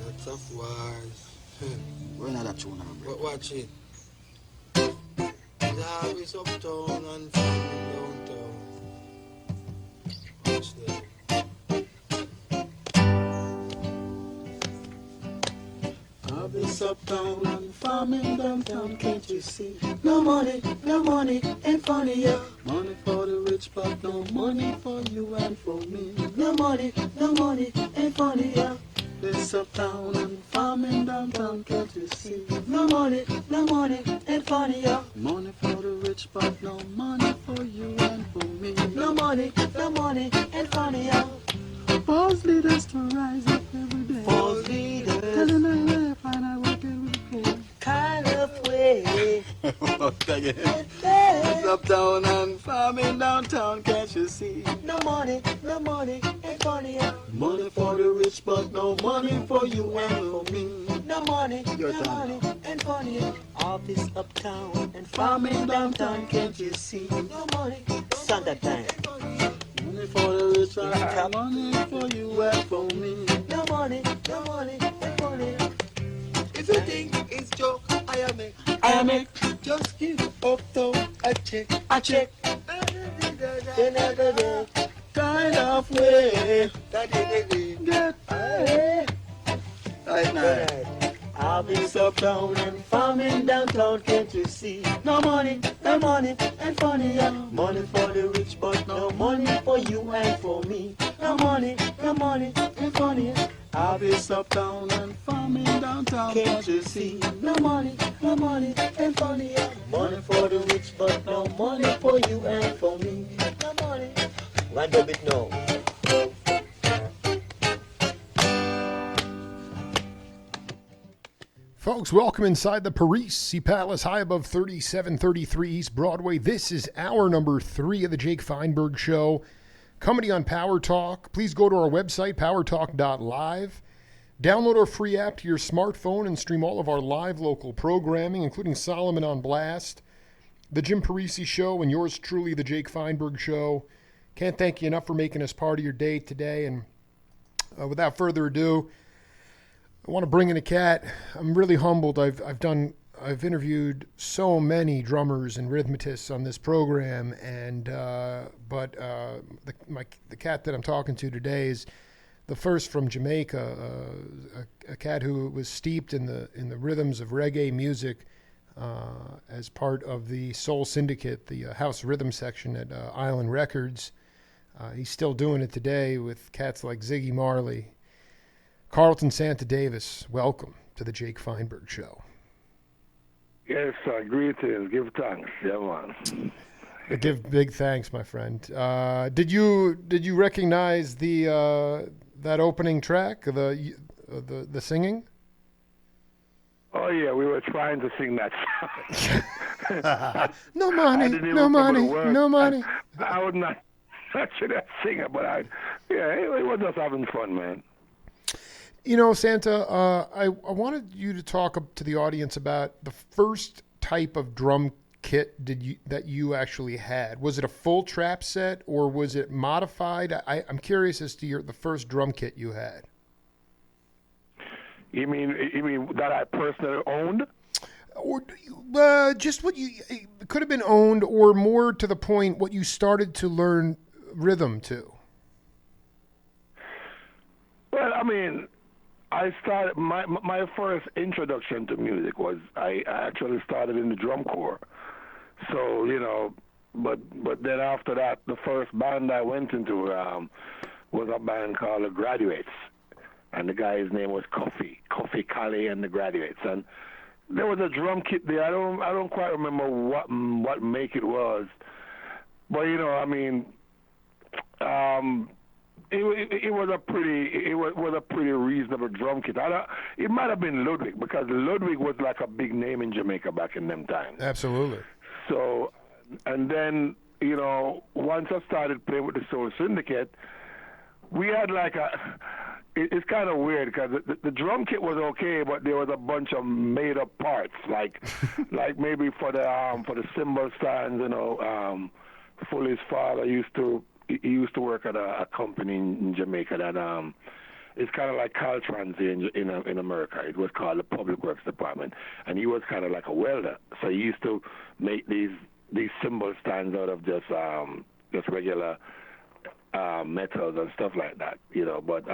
That's of wars. We're not that tune now, bro. But watch it. The Harvey's uptown and family downtown. Watch that. Harvest uptown and farming downtown, can't you see? No money, no money, ain't funny, yeah. Money for the rich, but no money for you and for me. No money, ain't funny, yeah. This uptown and farming downtown, can't you see? No money, ain't funny, yeah. Money for the rich, but no money for you and for me. No money, ain't funny, yeah. False leaders to rise up every day. False leaders telling them where find out working with the poor. Kind of way. It's uptown and farming downtown, can't you see? No money, ain't funny, yeah. Money for the rich, but no money for you and for me. No money, ain't funny, yeah. Office uptown and farming downtown, can't you see? No money, Sunday time. Money for the rich and money for you and for me. No money, ain't funny, yeah. If you think it's joke, I make. just give uptown a check. Kind of way. Get right now. I'll be uptown and farming downtown, can't you see? No money, ain't funny, yeah. Money for the rich, but no money for you and for me. No money, ain't funny, yeah. I'll be uptown and farming downtown, can't you see? No money, ain't funny, yeah. Money for the rich, but no money for you and for me. No money. One dub it now. Folks, welcome inside the Parisi Palace, high above 3733 East Broadway. This is hour number 3 of the Jake Feinberg Show. Comedy on Power Talk. Please go to our website, powertalk.live. Download our free app to your smartphone and stream all of our live local programming, including Solomon on Blast, The Jim Parisi Show, and yours truly, The Jake Feinberg Show. Can't thank you enough for making us part of your day today. And without further ado, I want to bring in a cat. I'm really humbled. I've interviewed so many drummers and rhythmists on this program, and but the cat that I'm talking to today is the first from Jamaica, a cat who was steeped in the rhythms of reggae music as part of the Soul Syndicate, the house rhythm section at Island Records. He's still doing it today with cats like Ziggy Marley. Carlton Santa Davis, welcome to the Jake Feinberg Show. Yes, greetings. Give thanks. Yeah, man. Give big thanks, my friend. Did you recognize the that opening track, the singing? Oh yeah, we were trying to sing that song. No money, no money. I would not should have sing it, but it was just having fun, man. You know, Santa, I wanted you to talk to the audience about the first type of drum kit that you actually had. Was it a full trap set or was it modified? I'm curious as to the first drum kit you had. You mean that I personally owned? Or just what it could have been owned, or more to the point, what you started to learn rhythm to? Well, I mean, I started my first introduction to music was I actually started in the drum corps. So but then after that, the first band I went into was a band called the Graduates, and the guy's name was Coffee Colley and the Graduates, and there was a drum kit there. I don't quite remember what make it was, but I mean. It was a pretty reasonable drum kit. It might have been Ludwig, because Ludwig was like a big name in Jamaica back in them times. Absolutely. So, and then once I started playing with the Soul Syndicate, we had like it's kind of weird because the drum kit was okay, but there was a bunch of made up parts like maybe for the cymbal stands. Fully's father used to work at a company in Jamaica that It's kind of like Carlton in America. It was called the Public Works Department, and he was kind of like a welder. So he used to make these cymbal stands out of just regular metals and stuff like that, you know. But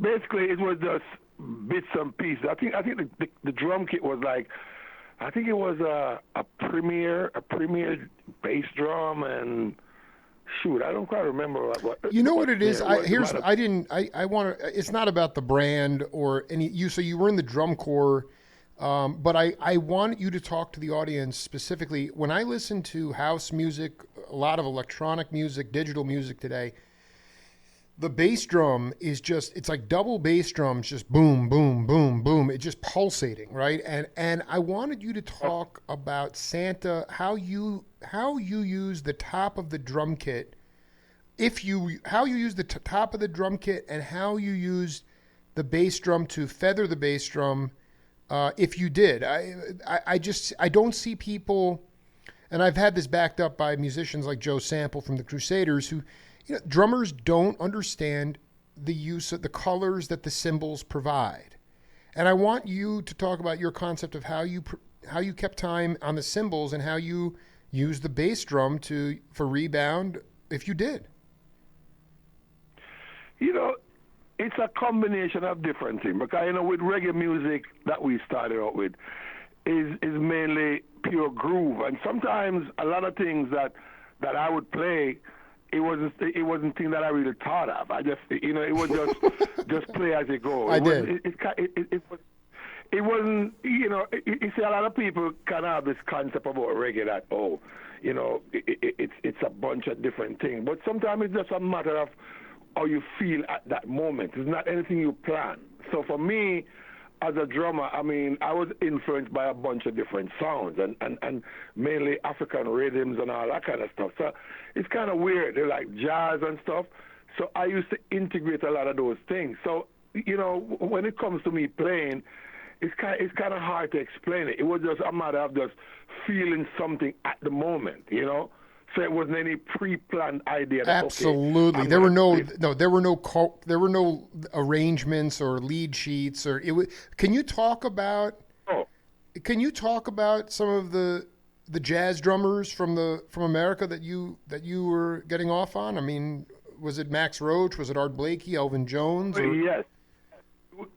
basically, it was just bits and pieces. I think the drum kit was like, I think it was a premier bass drum, and shoot, I don't quite remember what. You know what it is? Yeah, I want to. It's not about the brand or any. So you were in the drum corps, but I want you to talk to the audience specifically. When I listen to house music, a lot of electronic music, digital music today, the bass drum is it's like double bass drums, just boom, boom, boom, boom. It's just pulsating, right? And I wanted you to talk about Santa, how you use the top of the drum kit, how you use the top of the drum kit, and how you used the bass drum to feather the bass drum, if you did. I don't see people, and I've had this backed up by musicians like Joe Sample from the Crusaders, who, you know, drummers don't understand the use of the colors that the cymbals provide. And I want you to talk about your concept of how you kept time on the cymbals and how you use the bass drum for rebound, if you did. You know, it's a combination of different things. Because, you know, with reggae music that we started out with is mainly pure groove. And sometimes a lot of things that I would play, it wasn't thing that I really thought of. I just, you know, it was just play as it goes. It wasn't, you know, you see a lot of people kind of have this concept about reggae that, oh, you know, it's a bunch of different things. But sometimes it's just a matter of how you feel at that moment. It's not anything you plan. So for me, as a drummer, I mean, I was influenced by a bunch of different sounds and mainly African rhythms and all that kind of stuff. So it's kind of weird. They're like jazz and stuff. So I used to integrate a lot of those things. So, you know, when it comes to me playing, it's kind of hard to explain it. It was just a matter of just feeling something at the moment, you know? So it wasn't any pre-planned idea. That, absolutely, okay, there were no arrangements or lead sheets or it was. Can you talk about some of the jazz drummers from America that you were getting off on? I mean, was it Max Roach? Was it Art Blakey, Elvin Jones? Or? Yes.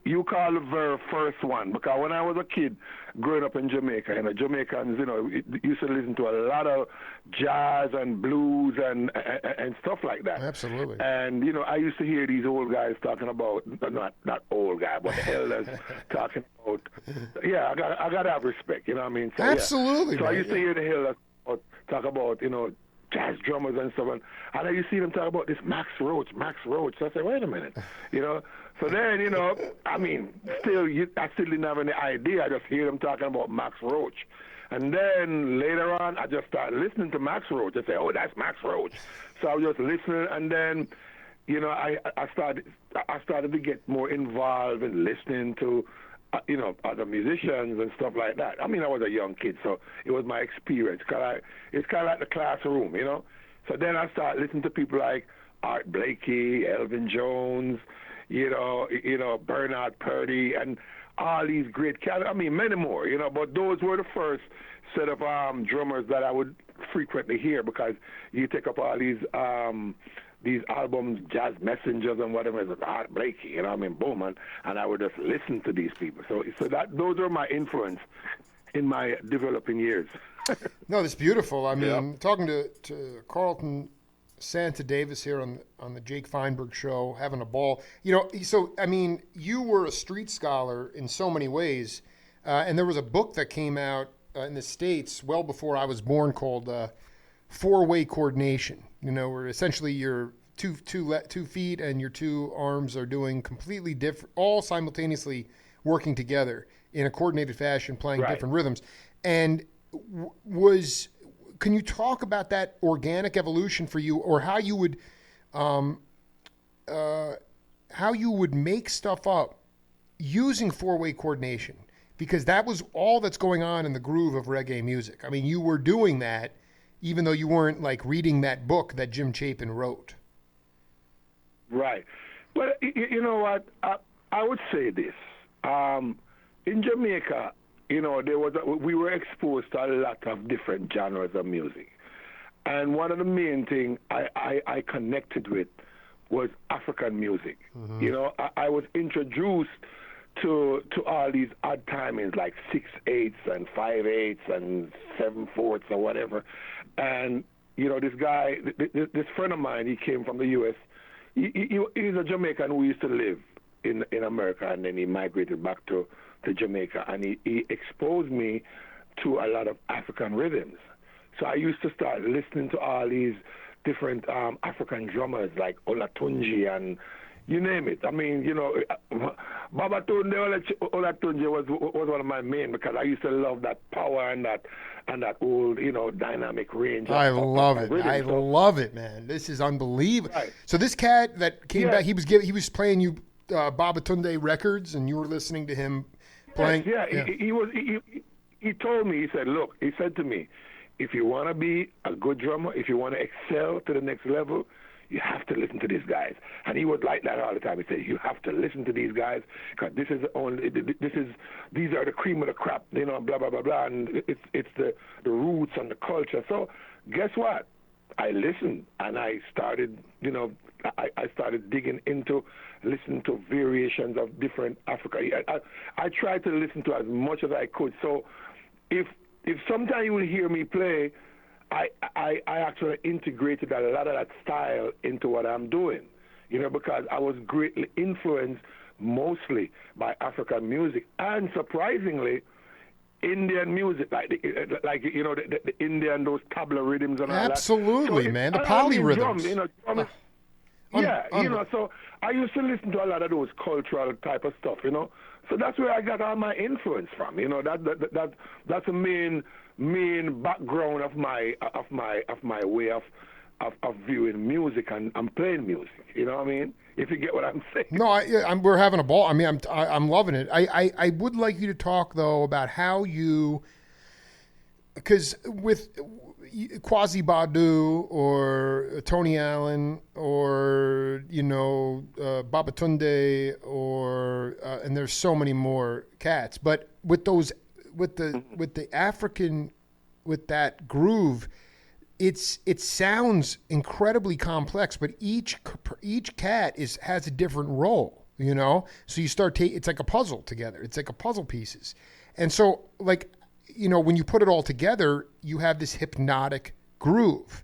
You call the very first one, because when I was a kid growing up in Jamaica, you know, Jamaicans, you know, used to listen to a lot of jazz and blues and stuff like that. Absolutely. And, you know, I used to hear these old guys talking about, not old guy, but the elders talking about, yeah, I got to have respect, you know what I mean? So, absolutely. Yeah. So man, I used to hear the elders talk about, you know, jazz drummers and stuff, and I used to see them talk about this Max Roach. So I said, wait a minute, you know. So then, you know, I mean, I still didn't have any idea. I just hear them talking about Max Roach. And then later on, I just started listening to Max Roach. I said, oh, that's Max Roach. So I was just listening, and then, you know, I started to get more involved in listening to, you know, other musicians and stuff like that. I mean, I was a young kid, so it was my experience. It's kind of like the classroom, you know. So then I started listening to people like Art Blakey, Elvin Jones, you know, Bernard Purdy, and all these great cats. I mean, many more, you know. But those were the first set of drummers that I would frequently hear, because you take up all these albums, Jazz Messengers and whatever, it's Art Blakey, you know what I mean, boom, and I would just listen to these people. So those are my influence in my developing years. No, that's beautiful. I mean, talking to Carlton Santa Davis here on the Jake Feinberg Show, having a ball. You know, so, I mean, you were a street scholar in so many ways, and there was a book that came out in the States well before I was born called Four-Way Coordination, you know, where essentially your two feet and your two arms are doing completely different, all simultaneously working together in a coordinated fashion, playing different rhythms. And can you talk about that organic evolution for you, or how you would make stuff up using four-way coordination? Because that was all that's going on in the groove of reggae music. I mean, you were doing that even though you weren't like reading that book that Jim Chapin wrote. Right. Well, you know what? I would say this. In Jamaica, we were exposed to a lot of different genres of music. And one of the main things I connected with was African music. Mm-hmm. I was introduced to all these odd timings like 6/8 and 5/8 and 7/4 or whatever. And this guy, this friend of mine, he came from the U.S. He's a Jamaican who used to live in America, and then he migrated back to Jamaica, and he exposed me to a lot of African rhythms. So I used to start listening to all these different African drummers like Olatunji and you name it. I mean, Babatunde Olatunji was one of my main because I used to love that power and that old, dynamic range. I love it. Rhythm. I love it, man. This is unbelievable. Right. So this cat that came back, he was playing you Babatunde records, and you were listening to him playing. Yes, yeah. He told me. He said, "Look," he said to me, "if you want to be a good drummer, if you want to excel to the next level, you have to listen to these guys." And he was like that all the time. He said, "You have to listen to these guys because these are the cream of the crop, blah blah blah blah, and it's the roots and the culture." So guess what? I listened and I started, I started digging into listening to variations of different Africa. I tried to listen to as much as I could. So if sometimes you will hear me play, I actually integrated a lot of that style into what I'm doing, because I was greatly influenced mostly by African music and surprisingly Indian music, like the Indian, those tabla rhythms and all that. Absolutely, man, the polyrhythms. So I used to listen to a lot of those cultural type of stuff, So that's where I got all my influence from, that's the main background of my way of viewing music and playing music. You know what I mean? If you get what I'm saying. No, we're having a ball. I mean, I'm loving it. I would like you to talk though about how you, because with Quasi Badu or Tony Allen or Babatunde or and there's so many more cats, but with the African, with that groove, it sounds incredibly complex, but each cat has a different role, So you start it's like a puzzle together. It's like a puzzle pieces, and so when you put it all together, you have this hypnotic groove.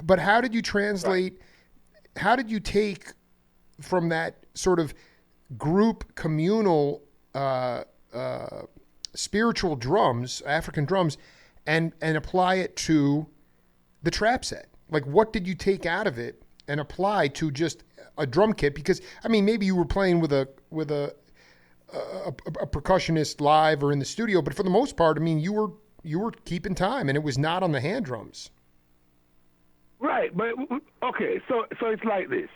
But how did you translate? Right. How did you take from that sort of group communal spiritual drums, African drums, and apply it to the trap set? Like, what did you take out of it and apply to just a drum kit? Because I mean, maybe you were playing with a percussionist live or in the studio, but for the most part, I mean, you were keeping time, and it was not on the hand drums. Right, but okay, so it's like this.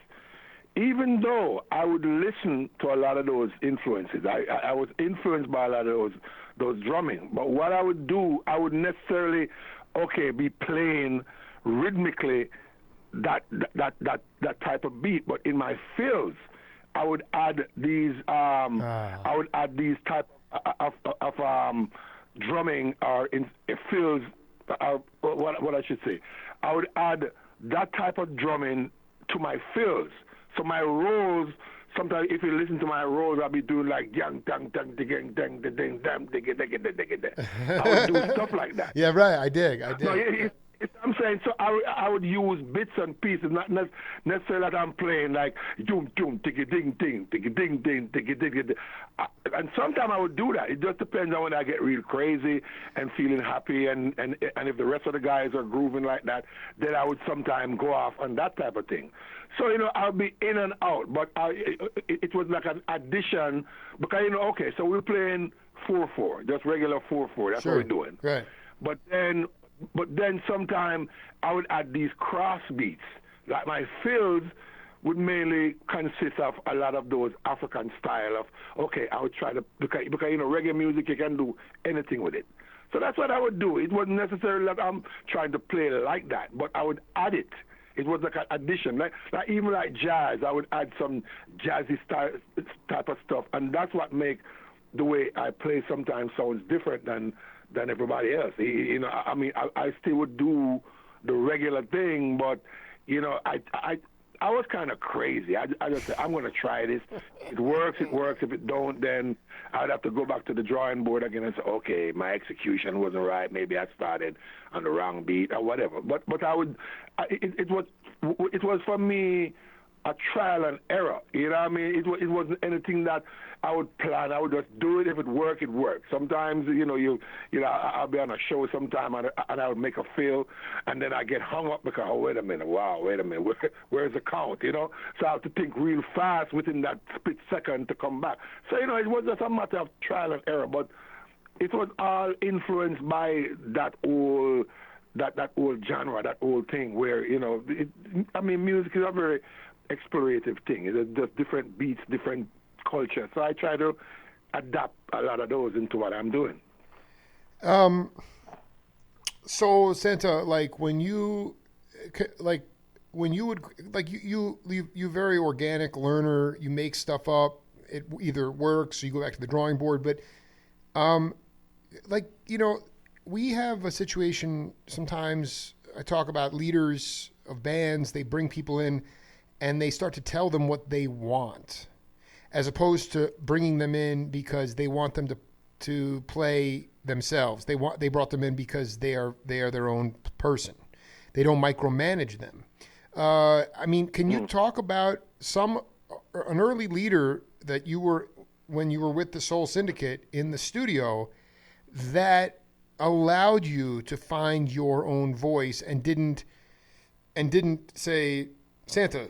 Even though I would listen to a lot of those influences, I was influenced by a lot of those drumming. But what I would do, I would necessarily, be playing rhythmically that type of beat. But in my fills, I would add these type of drumming or in fills. What I should say, I would add that type of drumming to my fills. So my rolls, sometimes if you listen to my rolls, I'll be doing like yang tang tang ding dang ding ding dang ding ding ding. I would do stuff like that. Yeah, right. I dig. No, I'm saying, so I would use bits and pieces, not necessarily that I'm playing like doom doom diggy ding ding diggy ding ding diggy ding. And sometimes I would do that. It just depends on when I get real crazy and feeling happy, and if the rest of the guys are grooving like that, then I would sometimes go off on that type of thing. So I'll be in and out, but it was like an addition because so we're playing 4/4, just regular 4/4. That's sure. what we're doing. Right. But then sometimes I would add these cross beats. Like my fills would mainly consist of a lot of those African style of, I would try to, because reggae music, you can do anything with it. So that's what I would do. It wasn't necessarily that I'm trying to play like that, but I would add it. It was like an addition. Like even like jazz, I would add some jazzy type of stuff, and that's what make the way I play sometimes sounds different than everybody else. You know, I mean, I still would do the regular thing, but you know, I was kind of crazy. I just said, I'm going to try this. It works, it works. If it don't, then I'd have to go back to the drawing board again and say, okay, my execution wasn't right. Maybe I started on the wrong beat or whatever. But it was for me a trial and error. You know what I mean? It wasn't anything that I would plan. I would just do it. If it worked, it worked. Sometimes, you know, I'll be on a show sometime and I would make a fill, and then I get hung up because, oh, wait a minute, where's the count, you know? So I have to think real fast within that split second to come back. So, you know, it was just a matter of trial and error, but it was all influenced by that old genre, that old thing where, you know, music is a very explorative thing. It's just different beats, different culture. So I try to adapt a lot of those into what I'm doing. So Santa, you very organic learner, you make stuff up, it either works or you go back to the drawing board, but you know, we have a situation sometimes. I talk about leaders of bands, they bring people in and they start to tell them what they want, as opposed to bringing them in because they want them to play themselves. They brought them in because they are their own person. They don't micromanage them. I mean, can you talk about an early leader that you were when you were with the Soul Syndicate in the studio that allowed you to find your own voice and didn't say, Santa,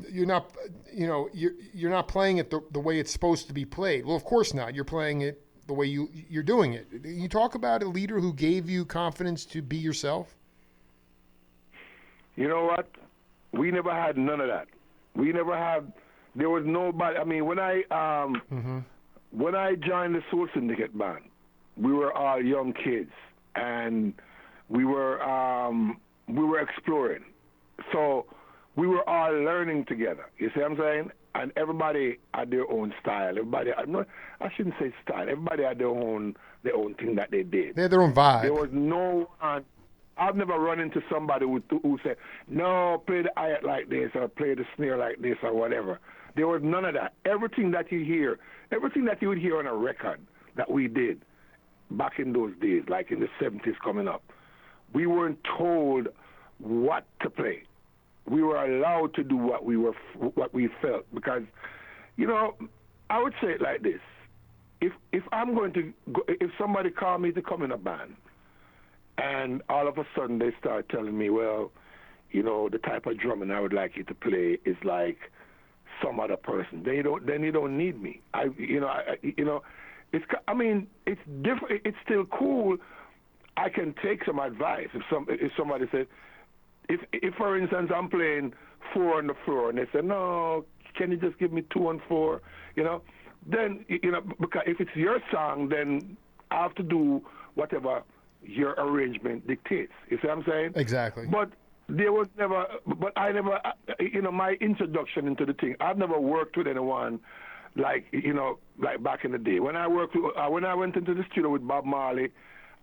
you're not playing it the way it's supposed to be played. Well, of course not. You're playing it the way you're doing it. You talk about a leader who gave you confidence to be yourself. You know what? We never had none of that. There was nobody. I mean, when I joined the Soul Syndicate band, we were all young kids and we were exploring. So we were all learning together. You see what I'm saying? And everybody had their own style. I shouldn't say style. Everybody had their own thing that they did. They had their own vibe. There was no one. I've never run into somebody who said, no, play the hi-hat like this or play the snare like this or whatever. There was none of that. Everything that you would hear on a record that we did back in those days, like in the 70s coming up, we weren't told what to play. We were allowed to do what we felt, because, you know, I would say it like this: if I'm going to go, if somebody called me to come in a band, and all of a sudden they start telling me, well, you know, the type of drumming I would like you to play is like some other person, then you don't need me. It's different. It's still cool. I can take some advice if somebody said. If, for instance, I'm playing 4 on the floor and they say, no, can you just give me 2 on 4, you know, then, you know, because if it's your song, then I have to do whatever your arrangement dictates. You see what I'm saying? Exactly. But I never, you know, my introduction into the thing, I've never worked with anyone like, you know, like back in the day. When I went into the studio with Bob Marley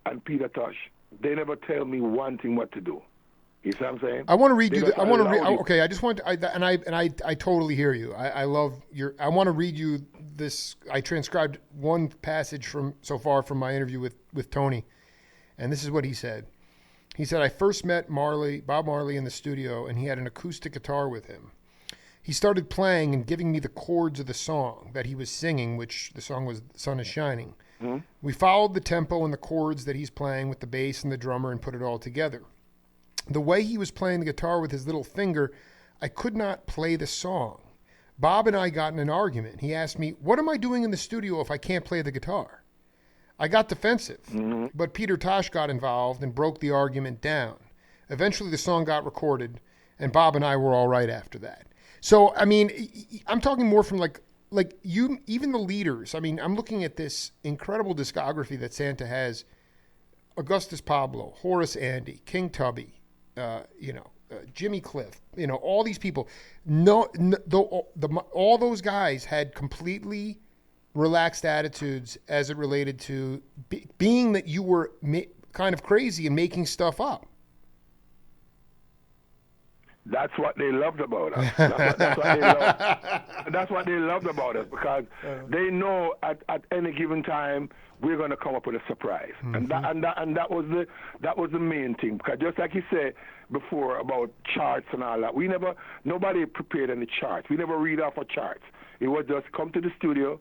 and Peter Tosh, they never tell me one thing what to do. You see what I'm saying? I want to read you. I want to read. Okay, I just want. I totally hear you. I love your. I want to read you this. I transcribed one passage from my interview with Tony, and this is what he said. He said, I first met Bob Marley in the studio, and he had an acoustic guitar with him. He started playing and giving me the chords of the song that he was singing, which the song was "The Sun Is Shining." Mm-hmm. We followed the tempo and the chords that he's playing with the bass and the drummer and put it all together. The way he was playing the guitar with his little finger, I could not play the song. Bob and I got in an argument. He asked me, what am I doing in the studio if I can't play the guitar? I got defensive, but Peter Tosh got involved and broke the argument down. Eventually the song got recorded, and Bob and I were all right after that. So, I mean, I'm talking more from like you, even the leaders. I mean, I'm looking at this incredible discography that Santa has. Augustus Pablo, Horace Andy, King Tubby, Jimmy Cliff, all these people. No, all those guys had completely relaxed attitudes as it related to being that you were kind of crazy and making stuff up. That's what they loved about us. That's what they loved about us, because they know at any given time we're going to come up with a surprise, and that was the main thing. Because just like you said before about charts and all that, nobody prepared any charts. We never read off of charts. It was just come to the studio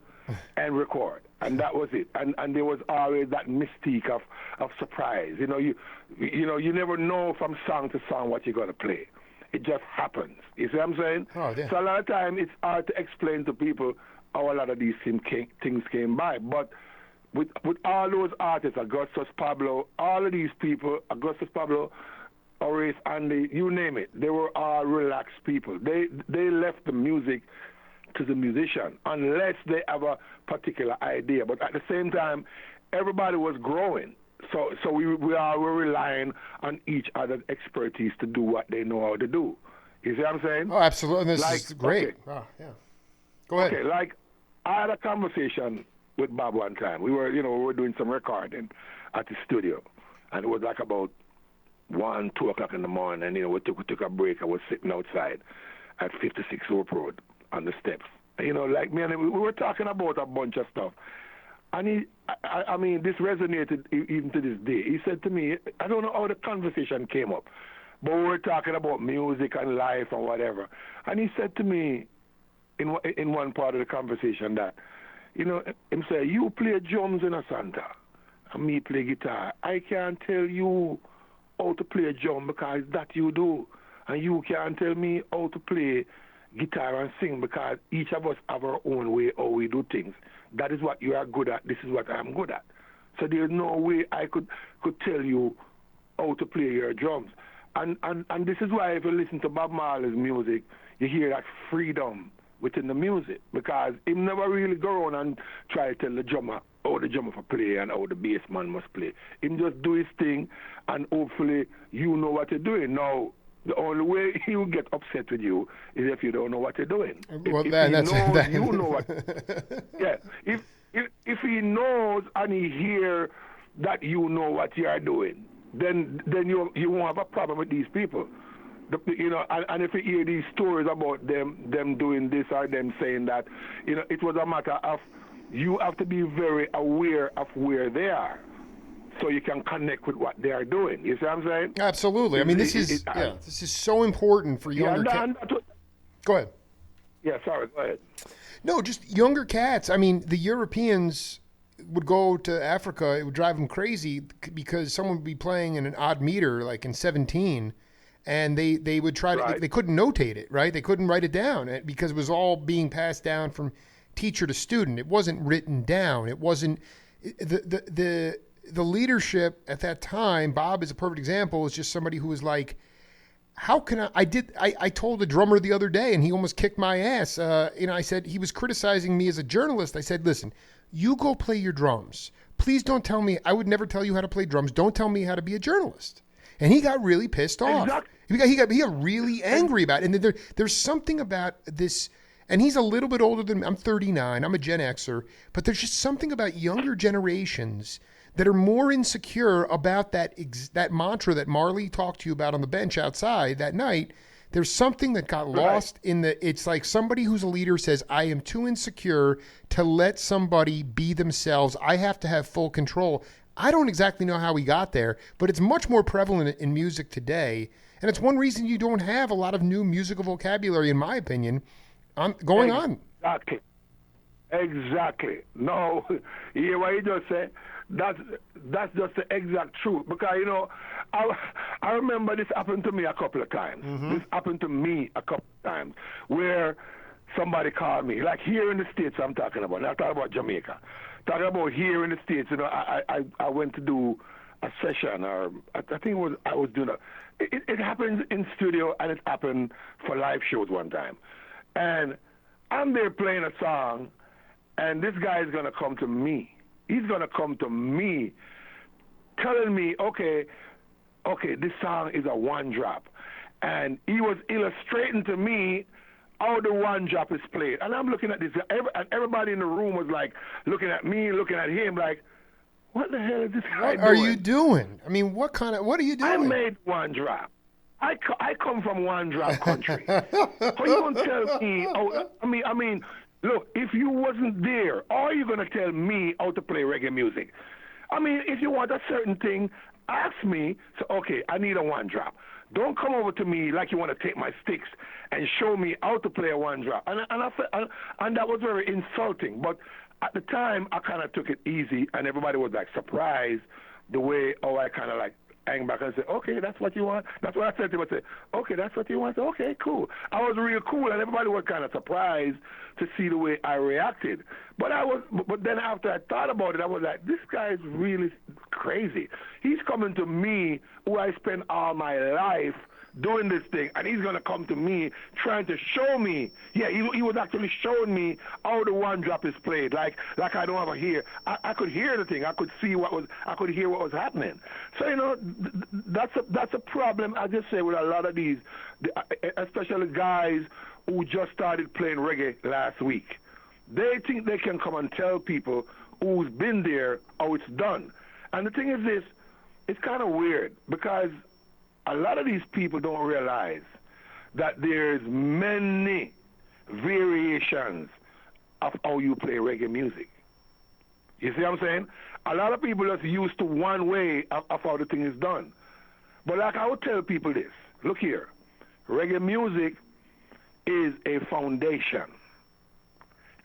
and record, and that was it. And there was always that mystique of surprise. You never know from song to song what you're going to play. It just happens. You see what I'm saying? Oh, yeah. So a lot of time it's hard to explain to people how a lot of these things came by. But with all those artists, Augustus Pablo, all of these people, Augustus Pablo, Horace, Andy, you name it, they were all relaxed people. They left the music to the musician unless they have a particular idea. But at the same time, everybody was growing. So we all were relying on each other's expertise to do what they know how to do. You see what I'm saying? Oh, absolutely. This is great. Okay. Oh, yeah. Go ahead. Okay, like I had a conversation with Bob one time. We were doing some recording at the studio, and it was like about 1, 2 o'clock in the morning. And we took a break. I was sitting outside at 56 Hope Road on the steps. Like me and we were talking about a bunch of stuff. And I mean, this resonated even to this day. He said to me, I don't know how the conversation came up, but we were talking about music and life and whatever. And he said to me in one part of the conversation that, him say, you play drums in a Santa, and me play guitar. I can't tell you how to play a drum because that you do. And you can't tell me how to play guitar and sing because each of us have our own way how we do things. That is what you are good at. This is what I'm good at. So there's no way I could tell you how to play your drums. And this is why if you listen to Bob Marley's music, you hear that freedom within the music, because he never really go around and try to tell the drummer how the drummer for play and how the bass man must play. He just do his thing, and hopefully you know what you're doing. Now, the only way he will get upset with you is if you don't know what you're doing. Well, if then he that's knows, that. you know what. Yeah, if he knows and he hear that you know what you are doing, then you won't have a problem with these people. And if you hear these stories about them doing this or them saying that, it was a matter of you have to be very aware of where they are, so you can connect with what they are doing. You see what I'm saying? Absolutely. I mean, this is so important for younger cats. Go ahead. Yeah, sorry, go ahead. No, just younger cats. I mean, the Europeans would go to Africa. It would drive them crazy because someone would be playing in an odd meter, like in 17, and they would try to, they couldn't notate it, right? They couldn't write it down because it was all being passed down from teacher to student. It wasn't written down. It wasn't the leadership at that time. Bob is a perfect example. Is just somebody who was like, how can I told a drummer the other day and he almost kicked my ass. I said, he was criticizing me as a journalist. I said, listen, you go play your drums. Please don't tell me, I would never tell you how to play drums. Don't tell me how to be a journalist. And he got really pissed off. Exactly. He got really angry about it. And there's something about this, and he's a little bit older than me. I'm 39. I'm a Gen Xer. But there's just something about younger generations that are more insecure about that mantra that Marley talked to you about on the bench outside that night. There's something that got lost in it's like somebody who's a leader says, I am too insecure to let somebody be themselves. I have to have full control. I don't exactly know how we got there, but it's much more prevalent in music today. And it's one reason you don't have a lot of new musical vocabulary, in my opinion, going on. Exactly. No, you hear what you just said? That's just the exact truth. Because, I remember this happened to me a couple of times. Mm-hmm. This happened to me a couple of times where somebody called me. Like here in the States I'm talking about. Not talking about Jamaica. Talking about here in the States, I went to do a session, or I think I was doing it happens in studio, and it happened for live shows one time. And I'm there playing a song, and this guy is going to come to me. He's going to come to me telling me, okay, this song is a one drop. and he was illustrating to me how the one drop is played. And I'm looking at this, and everybody in the room was like looking at me, looking at him, like, what the hell is this guy doing? What are you doing? I mean, what are you doing? I made one drop. I come from one drop country. So you gonna tell me? Oh, I mean, look, if you wasn't there, how are you gonna tell me how to play reggae music? I mean, if you want a certain thing, ask me. So okay, I need a one drop. Don't come over to me like you want to take my sticks and show me how to play a one drop. And that was very insulting. But at the time, I kind of took it easy, and everybody was like surprised the way I kind of like hang back and say, okay, that's what you want. That's what I said to him. I said, okay, that's what you want. I said, okay, cool. I was real cool, and everybody was kind of surprised to see the way I reacted. But then after I thought about it, I was like, this guy is really crazy. He's coming to me, who I spent all my life doing this thing, and he's going to come to me trying to show me. Yeah, he was actually showing me how the one drop is played, like I don't ever hear. I could hear the thing. I could hear what was happening. So, you know, that's a problem, I just say, with a lot of these, especially guys who just started playing reggae last week. They think they can come and tell people who's been there how it's done. And the thing is this, it's kind of weird, because a lot of these people don't realize that there's many variations of how you play reggae music. You see what I'm saying? A lot of people are used to one way of how the thing is done. But like I would tell people this, look here, reggae music is a foundation.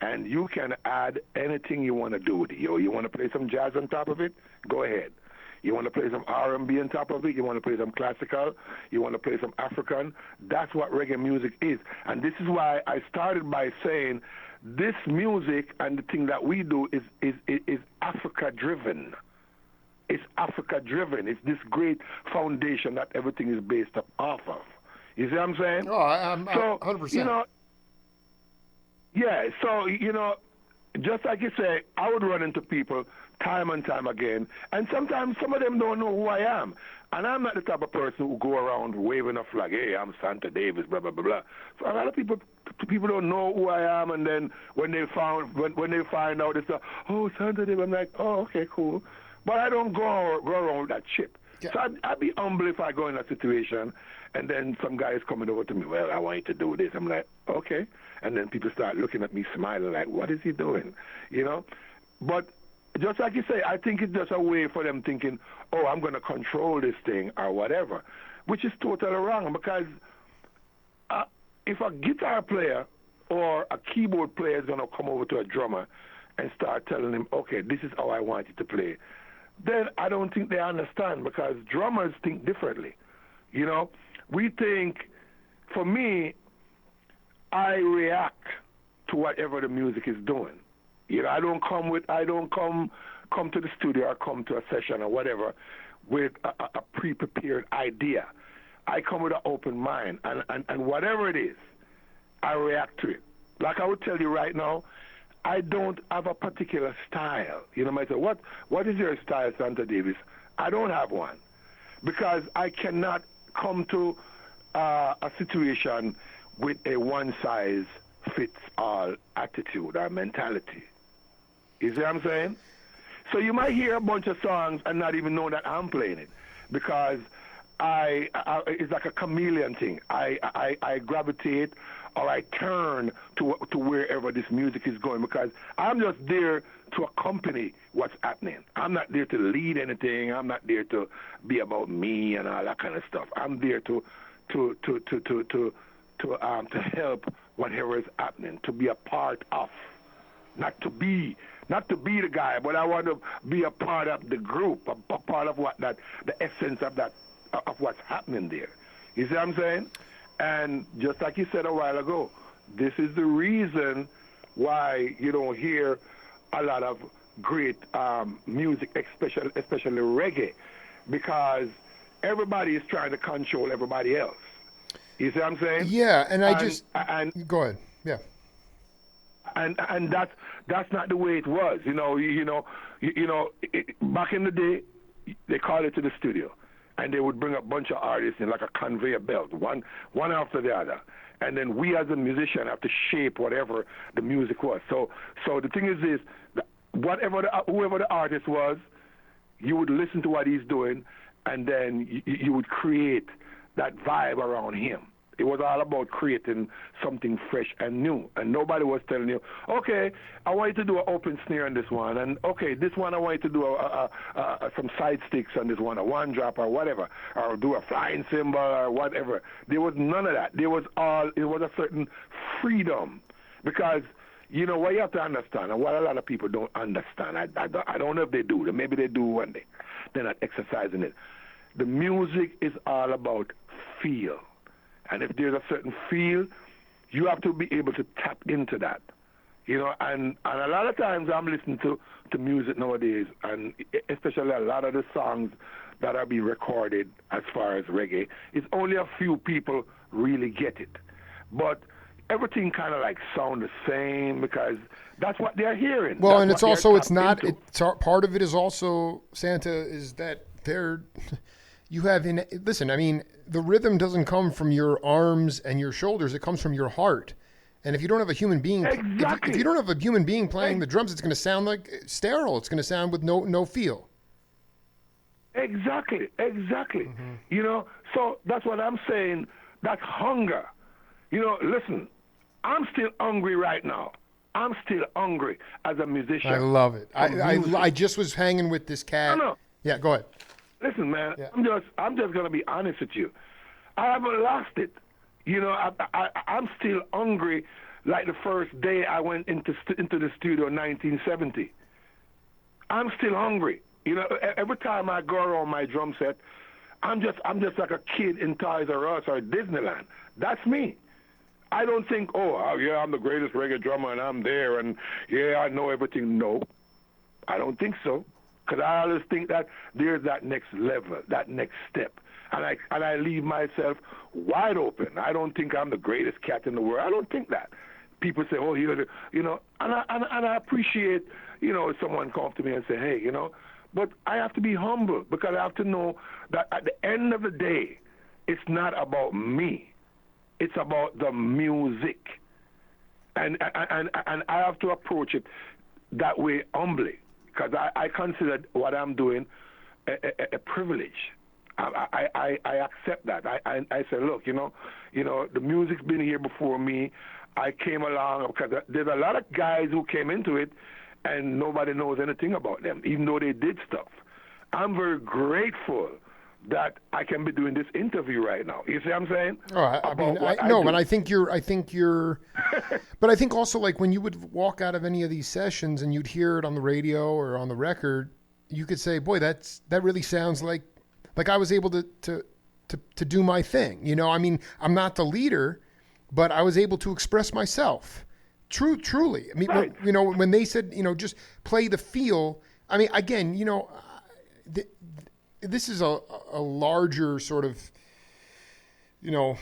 And you can add anything you want to do with it. You want to play some jazz on top of it? Go ahead. You want to play some R&B on top of it? You want to play some classical? You want to play some African? That's what reggae music is. And this is why I started by saying this music and the thing that we do is Africa-driven. It's Africa-driven. It's this great foundation that everything is based up off of. You see what I'm saying? Oh, I'm so, 100%. You know, yeah, so, you know, just like you say, I would run into people time and time again, and sometimes some of them don't know who I am. And I'm not the type of person who go around waving a flag, hey, I'm Santa Davis, blah, blah, blah, blah. So a lot of people don't know who I am, and then when they find out, they say, oh, Santa Davis, I'm like, oh, okay, cool. But I don't go around with that chip. Yeah. So I'd be humble if I go in a situation, and then some guy is coming over to me, well, I want you to do this. I'm like, okay. And then people start looking at me, smiling, like, what is he doing? You know? But just like you say, I think it's just a way for them thinking, oh, I'm going to control this thing or whatever, which is totally wrong, because if a guitar player or a keyboard player is going to come over to a drummer and start telling him, okay, this is how I want you to play, then I don't think they understand, because drummers think differently. You know, we think, for me, I react to whatever the music is doing. You know, I don't come to the studio or come to a session or whatever with a pre-prepared idea. I come with an open mind, and whatever it is, I react to it. Like I would tell you right now, I don't have a particular style. You know, I say, what is your style, Santa Davis? I don't have one, because I cannot come to a situation with a one-size-fits-all attitude or mentality. You see what I'm saying? So you might hear a bunch of songs and not even know that I'm playing it, because it's like a chameleon thing. I gravitate, or I turn to wherever this music is going, because I'm just there to accompany what's happening. I'm not there to lead anything. I'm not there to be about me and all that kind of stuff. I'm there to help whatever is happening, to be a part of, not to be the guy, but I want to be a part of the group, a part of the essence of what's happening there. You see what I'm saying? And just like you said a while ago, this is the reason why you don't hear a lot of great music, especially reggae, because everybody is trying to control everybody else. You see what I'm saying? Yeah, and go ahead. Yeah. And that's not the way it was. You know, back in the day, they called it to the studio. and they would bring a bunch of artists in like a conveyor belt, one after the other. And then we as a musician have to shape whatever the music was. So the thing is this, whoever the artist was, you would listen to what he's doing, and then you would create that vibe around him. It was all about creating something fresh and new. And nobody was telling you, okay, I want you to do an open snare on this one. And, okay, this one I want you to do some side sticks on this one, a one drop or whatever, or do a flying cymbal or whatever. There was none of that. It was a certain freedom. Because, you know, what you have to understand, and what a lot of people don't understand, I don't know if they do. Maybe they do one day. They're not exercising it. The music is all about feel. And if there's a certain feel, you have to be able to tap into that. You know, and a lot of times I'm listening to music nowadays, and especially a lot of the songs that are being recorded as far as reggae, it's only a few people really get it. But everything kind of like sound the same because that's what they're hearing. Well, That's and it's what also, they're it's not, tapped into. part of it is also, Santa, is that listen, I mean, the rhythm doesn't come from your arms and your shoulders. It comes from your heart. And if you don't have a human being, Exactly. if you don't have a human being playing the drums, it's going to sound like sterile. It's going to sound with no feel. Exactly. Mm-hmm. You know, so that's what I'm saying. That hunger. You know, listen, I'm still hungry right now. I'm still hungry as a musician. I love it. Music. I just was hanging with this cat. No. Yeah, go ahead. Listen, man, Yeah. I'm just gonna be honest with you. I haven't lost it. You know, I'm still hungry. Like the first day I went into the studio in 1970. I'm still hungry. You know, every time I go around my drum set, I'm just like a kid in Toys R Us or Disneyland. That's me. I don't think, yeah, I'm the greatest reggae drummer and I'm there and yeah, I know everything. No, I don't think so. Because I always think that there's that next level, that next step. And I leave myself wide open. I don't think I'm the greatest cat in the world. I don't think that. People say, oh, you're the, you know, and I appreciate, you know, if someone comes to me and say, hey, you know, but I have to be humble because I have to know that at the end of the day, it's not about me. It's about the music. And I have to approach it that way humbly. Because I consider what I'm doing a privilege. I accept that. I say, look, you know, the music's been here before me. I came along because there's a lot of guys who came into it, and nobody knows anything about them, even though they did stuff. I'm very grateful that I can be doing this interview right now. You see what I'm saying? Oh, but I think you're, but I think also like when you would walk out of any of these sessions and you'd hear it on the radio or on the record, you could say, boy, that really sounds like I was able to do my thing. You know, I mean, I'm not the leader, but I was able to express myself. Truly. I mean, right. You know, when they said, you know, just play the feel, I mean, again, you know, this is a larger sort of, you know,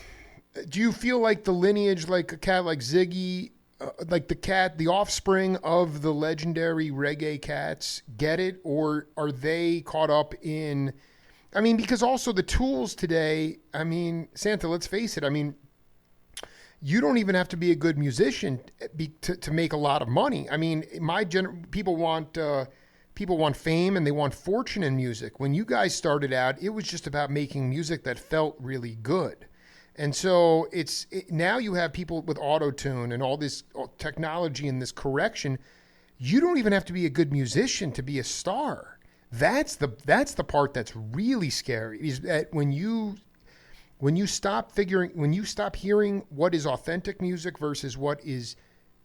do you feel like the lineage, like a cat like Ziggy, like the offspring of the legendary reggae cats get it? Or are they caught up in, I mean, because also the tools today, I mean, Santa, let's face it. I mean, you don't even have to be a good musician to make a lot of money. I mean, people want fame and they want fortune in music. When you guys started out, it was just about making music that felt really good. And so now you have people with auto-tune and all this technology and this correction. You don't even have to be a good musician to be a star. That's the part that's really scary, is that when you stop hearing what is authentic music versus what is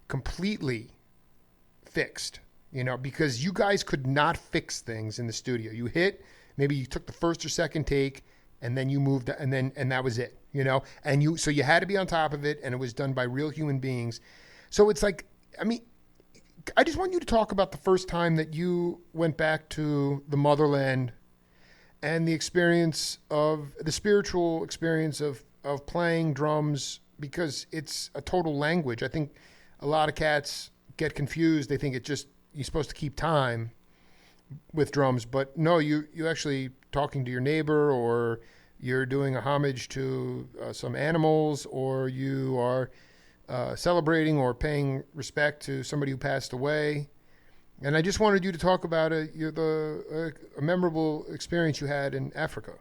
completely fixed. You know, because you guys could not fix things in the studio. Maybe you took the first or second take, and then you moved, and that was it. You know, so you had to be on top of it, and it was done by real human beings. So it's like, I mean, I just want you to talk about the first time that you went back to the motherland, and the spiritual experience of playing drums, because it's a total language. I think a lot of cats get confused. They think you're supposed to keep time with drums, but no, you actually talking to your neighbor, or you're doing a homage to some animals, or you are celebrating or paying respect to somebody who passed away. And I just wanted you to talk about a memorable experience you had in Africa.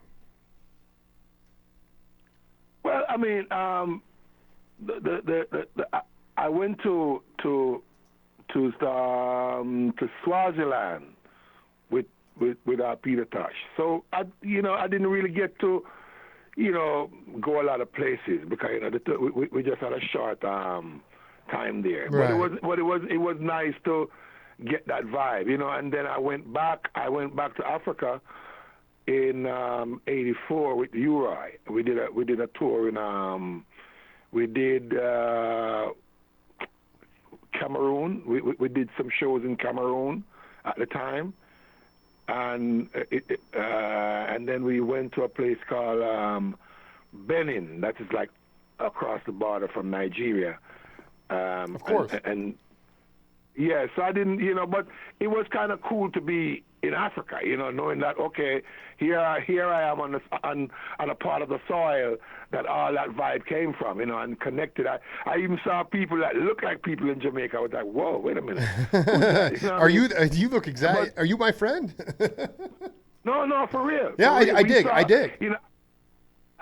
Well, I mean, I went to Swaziland with Peter Tosh. So I didn't really get to go a lot of places because we just had a short time there. Right. But it was nice to get that vibe, And then I went back to Africa in '84 with Uri. We did a tour in we did Cameroon. We did some shows in Cameroon at the time, and then we went to a place called Benin. That is like across the border from Nigeria. Of course. And yeah, so I didn't, but it was kind of cool to be in Africa, knowing that, okay, here I am on a part of the soil that all that vibe came from, and connected. I even saw people that look like people in Jamaica. I was like, whoa, wait a minute. Who's that? You look exactly, are you my friend? No, for real. Yeah, For real. I dig.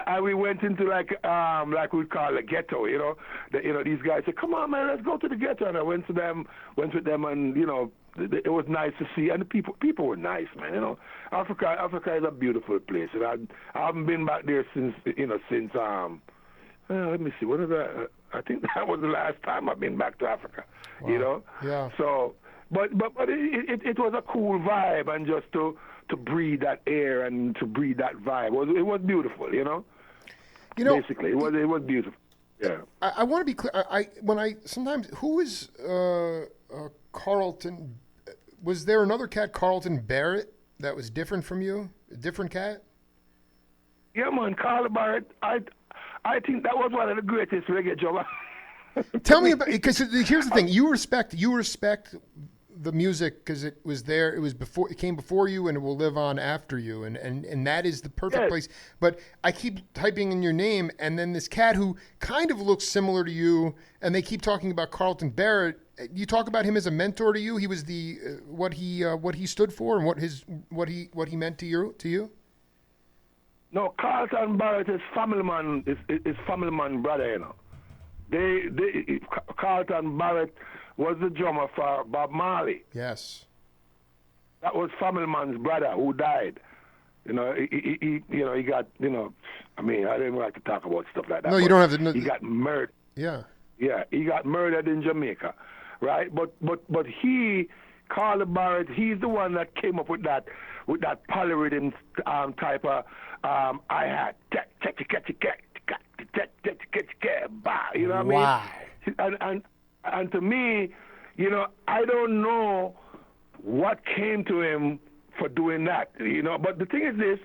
And we went into like we call a ghetto, these guys said, come on, man, let's go to the ghetto. And I went with them, and, it was nice to see. And the people were nice, man. Africa is a beautiful place. And I haven't been back there since let me see, when is that? I think that was the last time I've been back to Africa, Wow. Yeah. So, but it was a cool vibe, and just to breathe that air and to breathe that vibe. It was beautiful, Basically, it was beautiful. Yeah. I want to be clear. Who is Carlton? Was there another cat, Carlton Barrett, that was different from you? A different cat? Yeah, man, Carlton Barrett. I think that was one of the greatest reggae drummers. Tell me about, because here's the thing: you respect the music because it was there. It came before you, and it will live on after you, and that is the perfect place. But I keep typing in your name, and then this cat who kind of looks similar to you, and they keep talking about Carlton Barrett. You talk about him as a mentor to you. He was the what he stood for, and what he meant to you. No, Carlton Barrett is family man. Is family man brother, Carlton Barrett was the drummer for Bob Marley. Yes. That was family man's brother who died. He got, I mean, I didn't like to talk about stuff like that. No, you don't have to. He got murdered. Yeah. Yeah, he got murdered in Jamaica, right? But Carlton Barrett, he's the one that came up with that polyrhythm type of hi-hat. You know what I mean? Wow. And to me, I don't know what came to him for doing that, But the thing is this,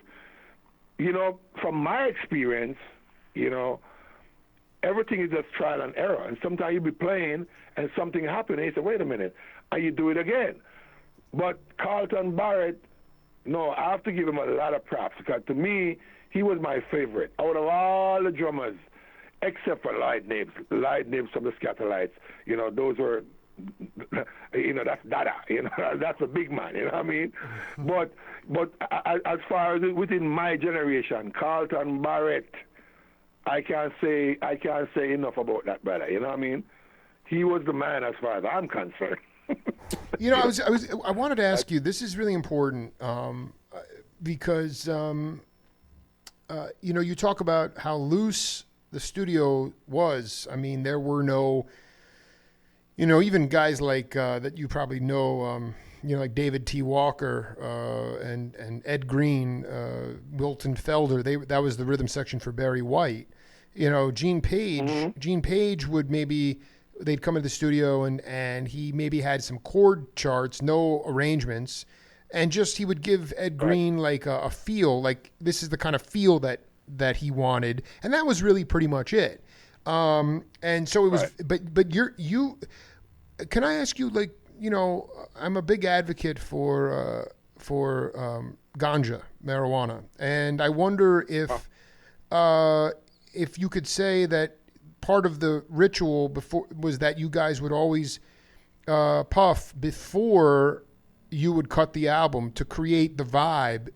from my experience, everything is just trial and error. And sometimes you'll be playing and something happens and you say, wait a minute, and you do it again. But Carlton Barrett, no, I have to give him a lot of props because to me, he was my favorite. Out of all the drummers, except for Lloyd Nibs from the Scatterlights, those were, that's Dada, that's a big man, you know what I mean? But as far as within my generation, Carlton Barrett, I can't say enough about that brother, you know what I mean? He was the man as far as I'm concerned. I wanted to ask you, this is really important, because you talk about how loose the studio was. I mean, there were no, even guys like that you probably know, like David T. Walker and Ed Green, Wilton Felder. That was the rhythm section for Barry White. Gene Page. Mm-hmm. Gene Page would they'd come into the studio and he maybe had some chord charts, no arrangements, and just he would give Ed Green like a feel, like this is the kind of feel that he wanted, and that was really pretty much it. And so it was, but you can I ask you, like, I'm a big advocate for ganja, marijuana, and I wonder if you could say that part of the ritual before was that you guys would always puff before you would cut the album to create the vibe,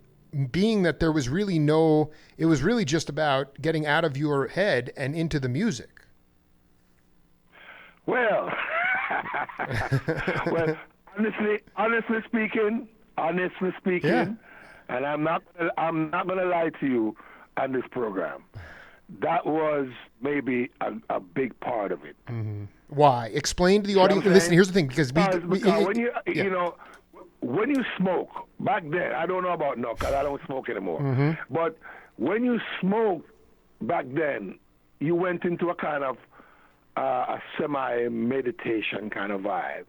being that there was really it was really just about getting out of your head and into the music. Well, well, honestly speaking, Yeah. and I'm not gonna lie to you on this program. That was maybe a big part of it. Mm-hmm. Why? Explain to the what audience. I'm Listen, saying? here's the thing, because When you smoke back then, I don't know about now because I don't smoke anymore. Mm-hmm. But when you smoked back then, you went into a kind of a semi-meditation kind of vibe.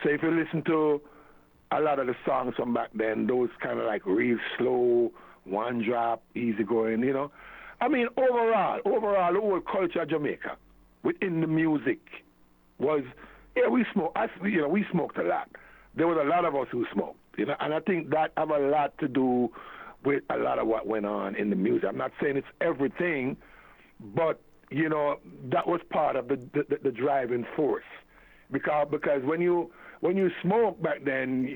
So if you listen to a lot of the songs from back then, those kind of like real slow, one drop, easy going, I mean, overall, the whole culture of Jamaica within the music was, we smoked. We smoked a lot. There was a lot of us who smoked, and I think that have a lot to do with a lot of what went on in the music. I'm not saying it's everything, but that was part of the driving force, because when you smoke back then,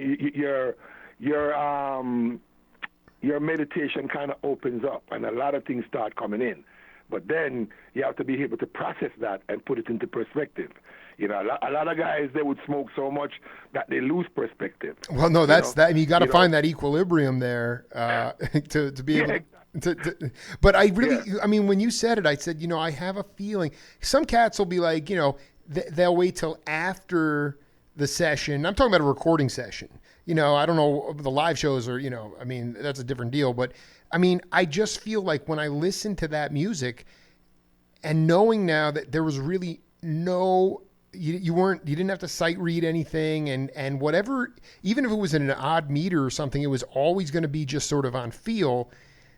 your meditation kind of opens up and a lot of things start coming in. But then you have to be able to process that and put it into perspective. A lot of guys, they would smoke so much that they lose perspective. Well, no, that's that. I mean, you got to find that equilibrium there to be able to. But I really, I mean, when you said it, I said, I have a feeling some cats will be like, they'll wait till after the session. I'm talking about a recording session. I don't know, the live shows are, I mean, that's a different deal. But I mean, I just feel like when I listen to that music and knowing now that there was really you didn't have to sight read anything and whatever, even if it was in an odd meter or something, it was always going to be just sort of on feel.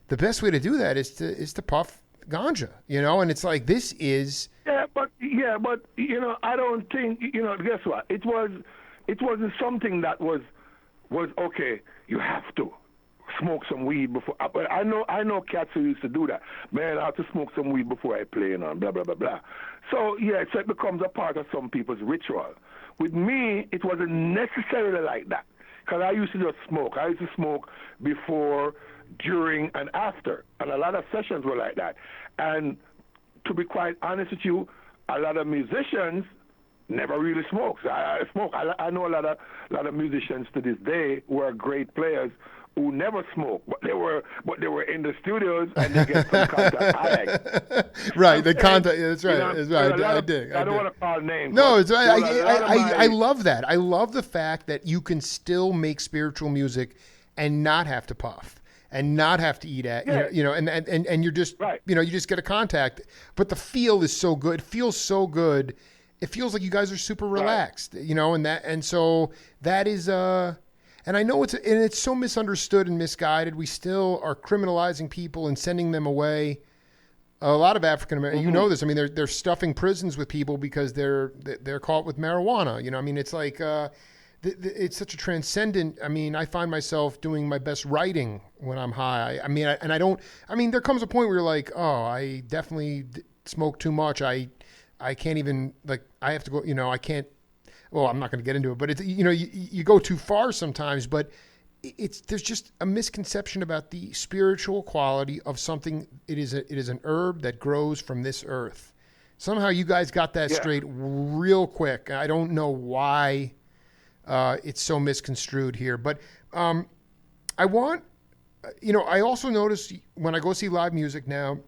The best way to do that is to puff ganja, and it's like, this is. But I don't think, guess what? It wasn't something that was okay, you have to smoke some weed before. But I know cats who used to do that. Man, I have to smoke some weed before I play, blah, blah, blah, blah. So, so it becomes a part of some people's ritual. With me, it wasn't necessarily like that, because I used to just smoke. I used to smoke before, during, and after. And a lot of sessions were like that. And to be quite honest with you, a lot of musicians never really smoked. I smoke. I know a lot of musicians to this day who are great players who never smoked, but they were in the studios and they get some contact. Right, the contact. That's right. That's right. I don't want to call names. No, it's right. I love that. I love the fact that you can still make spiritual music and not have to puff and not have to eat at, and you're just, right. You just get a contact, but the feel is so good. It feels so good. It feels like you guys are super relaxed, right. And so that is, and I know it's so misunderstood and misguided. We still are criminalizing people and sending them away. A lot of African Americans, you know this. I mean, they're stuffing prisons with people because they're caught with marijuana. I mean, it's like it's such a transcendent. I mean, I find myself doing my best writing when I'm high. I mean, there comes a point where you're like, oh, I definitely smoke too much. I can't even, I have to go. I can't. Well, I'm not going to get into it, but it's, you go too far sometimes, but there's just a misconception about the spiritual quality of something. It is an herb that grows from this earth. Somehow you guys got that straight real quick. I don't know why it's so misconstrued here, but I want, I also notice when I go see live music now,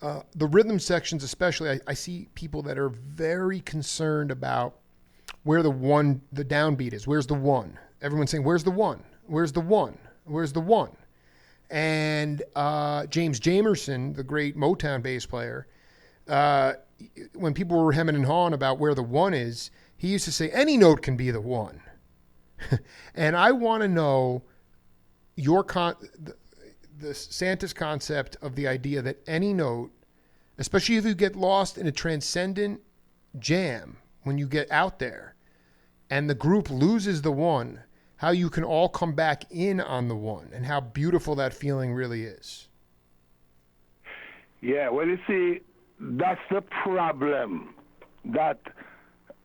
the rhythm sections especially, I see people that are very concerned about where the downbeat is. Where's the one? Everyone's saying, where's the one? Where's the one? Where's the one? And James Jamerson, the great Motown bass player, when people were hemming and hawing about where the one is, he used to say, any note can be the one. And I want to know the Santa's concept of the idea that any note, especially if you get lost in a transcendent jam, when you get out there and the group loses the one, how you can all come back in on the one and how beautiful that feeling really is. Yeah, well, you see, that's the problem that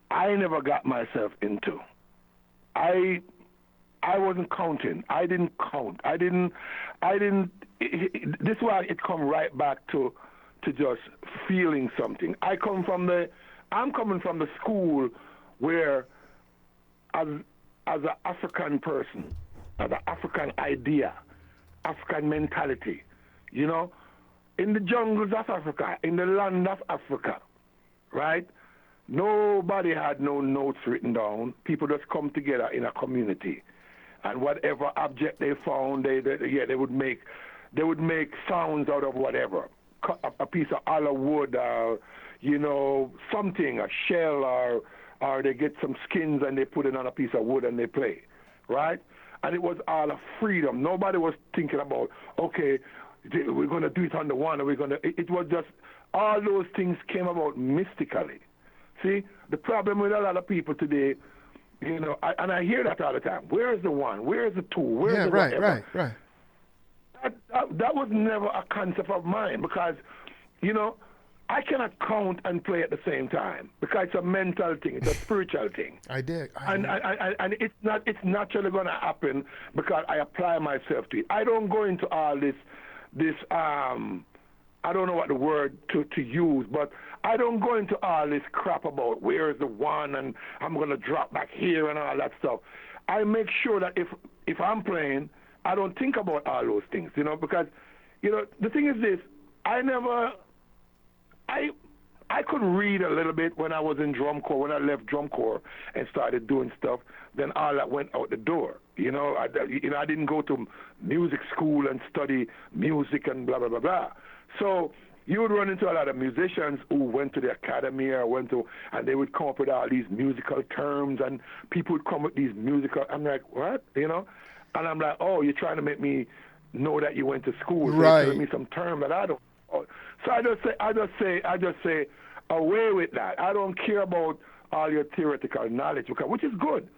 I never got myself into. I wasn't counting. I didn't count. I didn't. This is why it come right back to just feeling something. I'm coming from the school where, as an African person, as an African idea, African mentality, you know, in the jungles of Africa, in the land of Africa, right? Nobody had no notes written down. People just come together in a community, and whatever object they found, they would make sounds out of whatever. Cut a piece of hollow wood, you know, something, a shell, or they get some skins and they put it on a piece of wood and they play, right? And it was all a freedom. Nobody was thinking about, okay, we're going to do it on the one, or we're going to... It was just, all those things came about mystically. See, the problem with a lot of people today, you know, and I hear that all the time. Where is the one? Where is the two? Where is the whatever? Right. That was never a concept of mine because, you know, I cannot count and play at the same time because it's a mental thing, it's a spiritual thing. I dig. And it's naturally going to happen because I apply myself to it. I don't go into all this I don't know what the word to use, but I don't go into all this crap about where is the one and I'm going to drop back here and all that stuff. I make sure that if I'm playing, I don't think about all those things, you know, because, you know, the thing is this, I could read a little bit when I was in drum corps, when I left drum corps and started doing stuff, then all that went out the door. You know, I didn't go to music school and study music and blah, blah, blah, blah. So you would run into a lot of musicians who went to the academy or and they would come up with all these musical terms and people would come with these musical, I'm like, what? You know? And I'm like, oh, you're trying to make me know that you went to school. So right. You're telling me some term that I don't know. So I just say, away with that. I don't care about all your theoretical knowledge, which is good.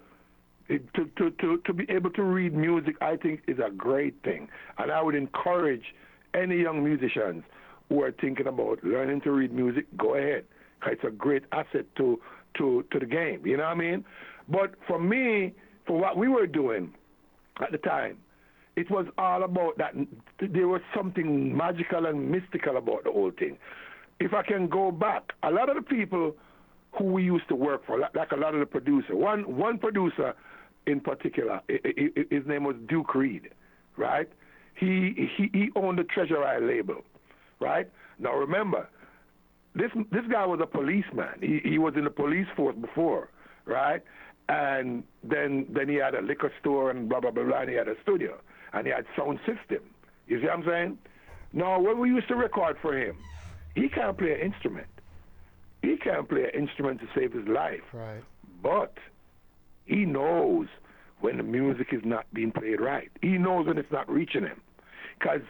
To be able to read music, I think, is a great thing. And I would encourage any young musicians who are thinking about learning to read music, go ahead. It's a great asset to the game, you know what I mean? But for me, for what we were doing at the time, it was all about that. There was something magical and mystical about the whole thing. If I can go back, a lot of the people who we used to work for, like a lot of the producers, one producer in particular, his name was Duke Reed, right? He owned the Treasure Eye label, right? Now remember, this guy was a policeman. He was in the police force before, right? And then he had a liquor store and blah, blah, blah, blah, and he had a studio. And he had sound system. You see what I'm saying? Now, when we used to record for him, he can't play an instrument. He can't play an instrument to save his life. Right. But he knows when the music is not being played right. He knows when it's not reaching him. Because,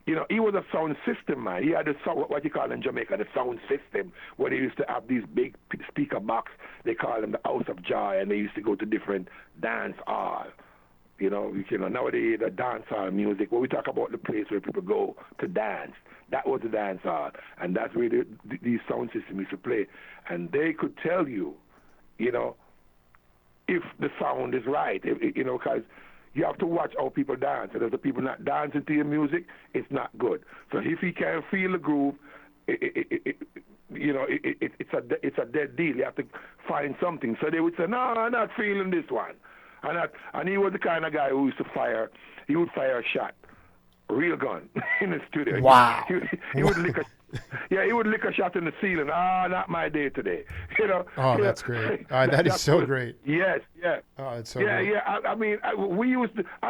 you know, he was a sound system man. He had a what you call in Jamaica, the sound system, where they used to have these big speaker box. They call them the House of Joy, and they used to go to different dance halls. You know, nowadays the dance hall music, when we talk about the place where people go to dance, that was the dance hall. And that's where these sound systems used to play. And they could tell you, you know, if the sound is right, you know, because you have to watch how people dance. And if the people not dancing to your music, it's not good. So if you can't feel the groove, you know, it's a dead deal. You have to find something. So they would say, no, I'm not feeling this one. And he was the kind of guy who used to fire. He would fire a shot, real gun, in the studio. Wow. He would lick a shot in the ceiling. Not my day today. You know. Oh, that's great. That is so great. Yes, yeah. Oh, it's so great. Yeah. I mean, I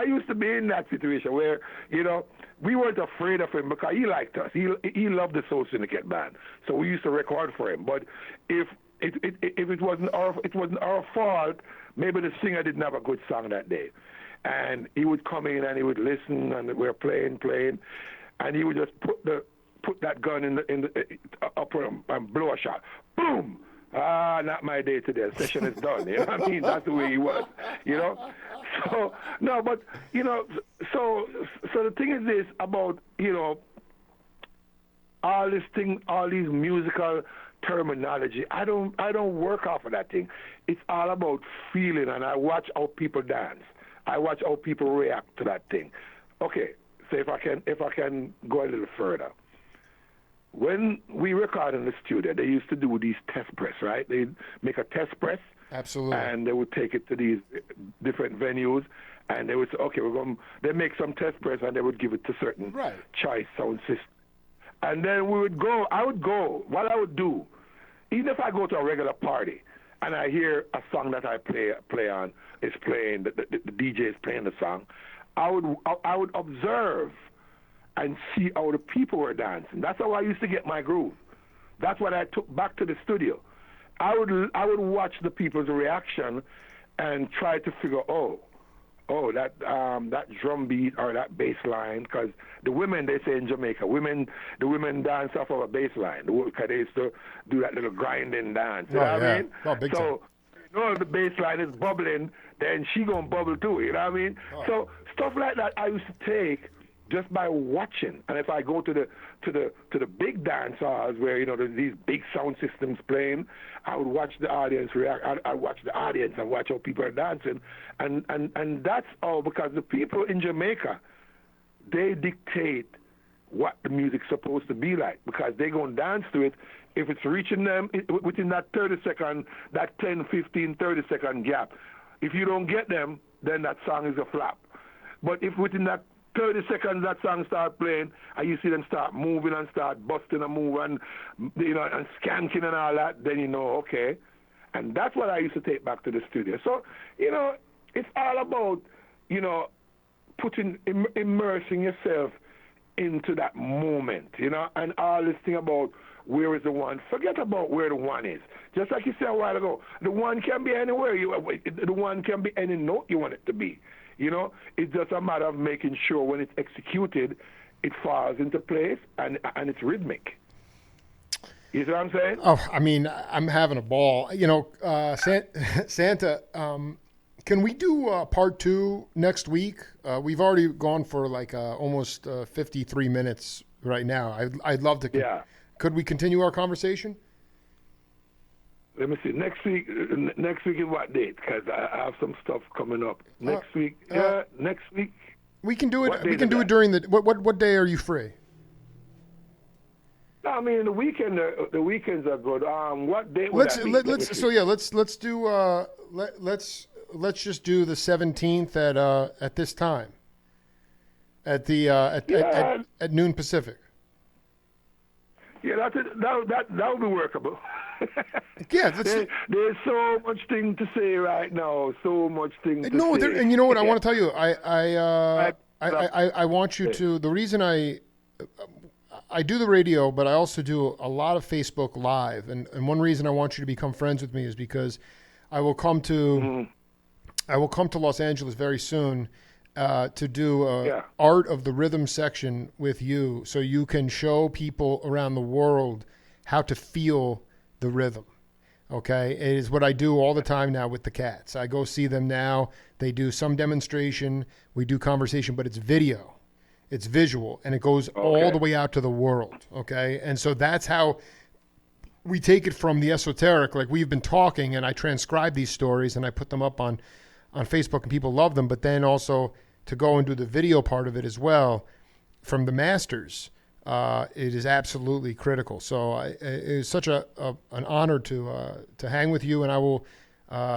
used to be in that situation where, you know, we weren't afraid of him because he liked us. He loved the Soul Syndicate band, so we used to record for him. But if it wasn't our fault, maybe the singer didn't have a good song that day. And he would come in and he would listen, and we're playing, and he would just put that gun in the up and blow a shot. Boom! Not my day today. The session is done. You know what I mean? That's the way he was. You know? So no, but so the thing is this about all this thing, all these musical terminology. I don't work off of that thing. It's all about feeling, and I watch how people dance. I watch how people react to that thing. Okay, so if I can go a little further. When we record in the studio, they used to do these test press, right? They'd make a test press. Absolutely. And they would take it to these different venues, and they would say, okay, they make some test press, and they would give it to certain choice sound system. And then I would go, what I would do, even if I go to a regular party, and I hear a song that I play on is playing, the DJ is playing the song, I would observe and see how the people were dancing. That's how I used to get my groove. That's what I took back to the studio. I would watch the people's reaction and try to figure, that drum beat or that bass line, because the women, they say in Jamaica, the women dance off of a bass line, because they used to do that little grinding dance. You know what I mean? Oh, big time. If the bass line is bubbling, then she gonna bubble too. You know what I mean? Oh. So stuff like that I used to take just by watching. And if I go to the big dance halls where there's these big sound systems playing, I would watch the audience react. I watch the audience and watch how people are dancing, and that's all because the people in Jamaica, they dictate what the music's supposed to be like, because they're going to dance to it if it's reaching them within that 30 second, that 10, 15, 30 second gap. If you don't get them, then that song is a flop. But if within that 30 seconds that song start playing, and you see them start moving and start busting a move and and skanking and all that, then okay. And that's what I used to take back to the studio. So, it's all about, immersing yourself into that moment, and all this thing about where is the one. Forget about where the one is. Just like you said a while ago, the one can be anywhere. The one can be any note you want it to be. It's just a matter of making sure when it's executed, it falls into place and it's rhythmic. You see what I'm saying? Oh, I mean, I'm having a ball. Santa, can we do part 2 next week? We've already gone for like almost 53 minutes right now. I'd love to. Yeah. Could we continue our conversation? Let me see. Next week is what date? Because I have some stuff coming up. Next week. Next week. We can do it. We can do it during the. What day are you free? No, I mean the weekend. The weekends are good. What day? Let's do. Let's just do the 17th at this time. At noon Pacific. Yeah, that would be workable. Yeah, there's so much thing to say right now. So much thing to say. No, and you know what? I want to tell you. I want you to. The reason I do the radio, but I also do a lot of Facebook Live, and one reason I want you to become friends with me is because I will come to Los Angeles very soon to do Art of the Rhythm section with you, so you can show people around the world how to feel the rhythm. Okay, it is what I do all the time now with the cats. I go see them now. They do some demonstration. We do conversation, but it's video. It's visual, and it goes all the way out to the world. Okay, and so that's how we take it from the esoteric, like we've been talking, and I transcribe these stories and I put them up on Facebook, and people love them. But then also to go and do the video part of it as well from the masters. It is absolutely critical. So it is such an honor to hang with you, and I will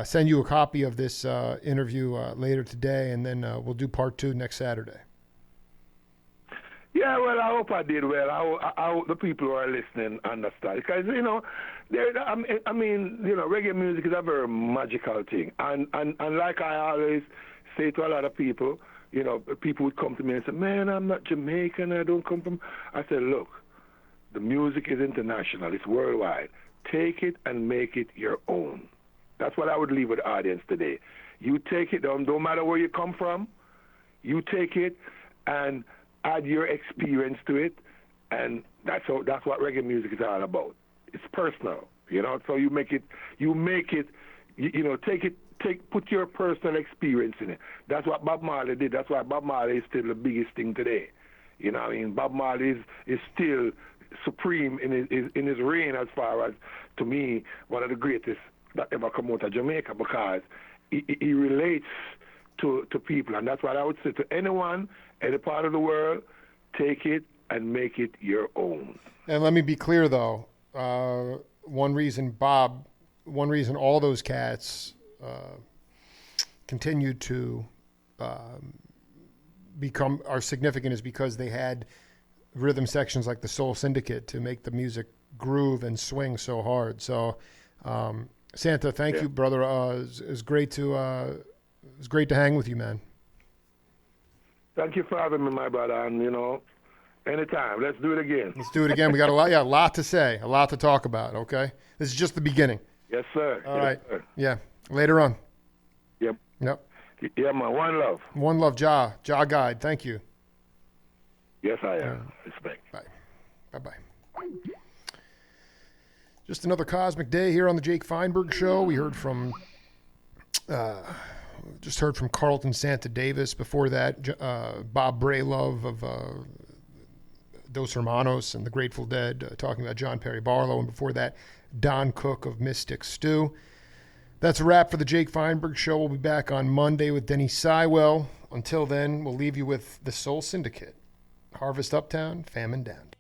send you a copy of this interview later today, and then we'll do part 2 next Saturday. Yeah, well, I hope I did well. I hope the people who are listening understand, because reggae music is a very magical thing, and like I always say to a lot of people. People would come to me and say, man, I'm not Jamaican, I don't come from... I said, look, the music is international, it's worldwide. Take it and make it your own. That's what I would leave with the audience today. You take it, don't matter where you come from, you take it and add your experience to it, and that's what reggae music is all about. It's personal, so you make it, take put your personal experience in it. That's what Bob Marley did. That's why Bob Marley is still the biggest thing today. You know what I mean? Bob Marley is still supreme in his reign as far as, to me, one of the greatest that ever come out of Jamaica, because he relates to people. And that's what I would say to anyone, any part of the world, take it and make it your own. And let me be clear, though. One reason all those cats continued to are significant is because they had rhythm sections like the Soul Syndicate to make the music groove and swing so hard. So, Santa, thank you, brother. It was great to hang with you, man. Thank you for having me, my brother. And anytime, let's do it again. Let's do it again. We got a lot to say, a lot to talk about. Okay, this is just the beginning. Yes, sir. All right. Sir. Yeah. Later on. Yep. Yep. Yeah, man. One love. One love, Ja Guide. Thank you. Yes, I am. Respect. Bye. Bye-bye. Just another cosmic day here on the Jake Feinberg Show. We heard from, Carlton Santa Davis. Before that, Bob Braylove of Dos Hermanos and the Grateful Dead, talking about John Perry Barlow. And before that, Don Cook of Mystic Stew. That's a wrap for the Jake Feinberg Show. We'll be back on Monday with Denny Sywell. Until then, we'll leave you with the Soul Syndicate. Harvest Uptown, Famine Downtown.